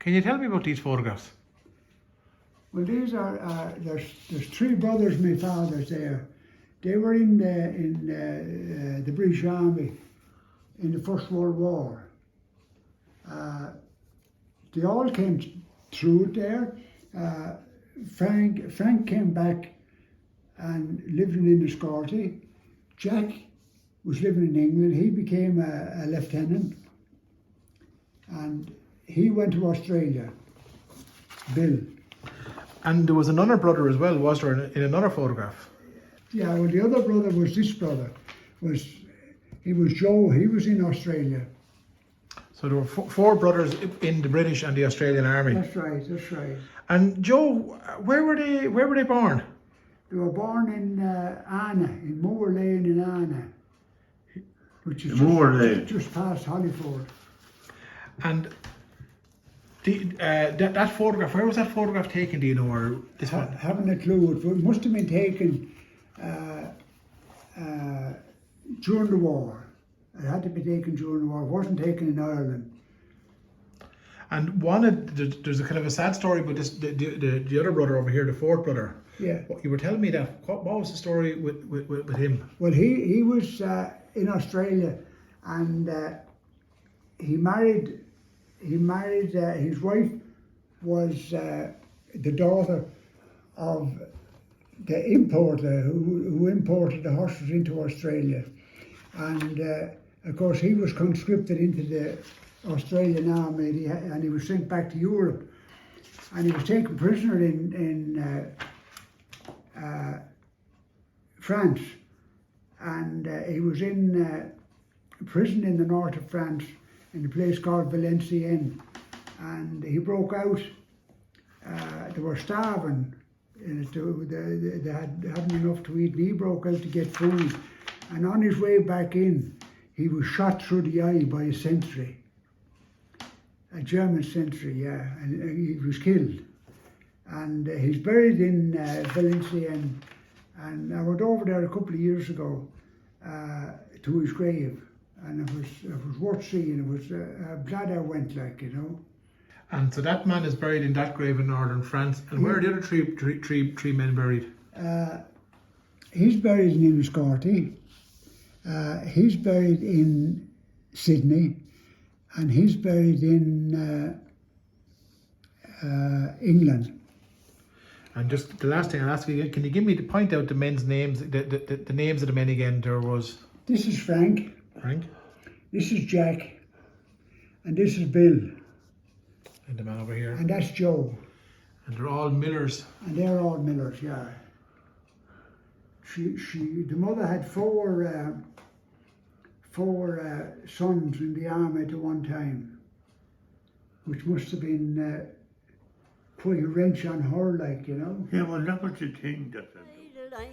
Can you tell me about these photographs? Well, these are there's three brothers, my father's there. They were in the British Army in the First World War. They all came through it there. Frank came back and lived in Enniscorthy. Jack was living in England. He became a lieutenant, and he went to Australia. Bill. And there was another brother as well, was there, in another photograph? Yeah, well, the other brother was this brother. He was Joe. He was in Australia. So there were four brothers in the British and the Australian Army. That's right. That's right. And Joe, where were they born? They were born in Annagh, in Moor Lane in Annagh, which is just past Hollyford. And that photograph, where was that photograph taken, do you know, or this one? Haven't a clue. It must have been taken during the war. It had to be taken during the war. It wasn't taken in Ireland. And there's a kind of a sad story about this, the other brother over here, the fourth brother. Yeah. You were telling me that. What was the story with him? Well, he was in Australia, and he married. His wife was the daughter of the importer who imported the horses into Australia, and of course he was conscripted into the Australian Army, and he was sent back to Europe, and he was taken prisoner in France, and he was in prison in the north of France in a place called Valenciennes, and he broke out. They were starving, they hadn't enough to eat, and he broke out to get food, and on his way back in he was shot through the eye by a sentry. A German sentry, yeah, and he was killed. And he's buried in Valenciennes. And I went over there a couple of years ago to his grave, and it was worth seeing. It was I'm glad I went, like, you know. And so that man is buried in that grave in northern France. And where are the other three men buried? He's buried in Enniscorthy. He's buried in Sydney. And he's buried in England. And just the last thing I'll ask you again, can you point out the men's names, the names of the men again? There was... This is Frank. Frank. This is Jack. And this is Bill. And the man over here. And that's Joe. And they're all millers. And they're all millers, yeah. The mother had four sons in the army at one time, which must have been quite a wrench on her, like, you know. Yeah, well, that was the thing that I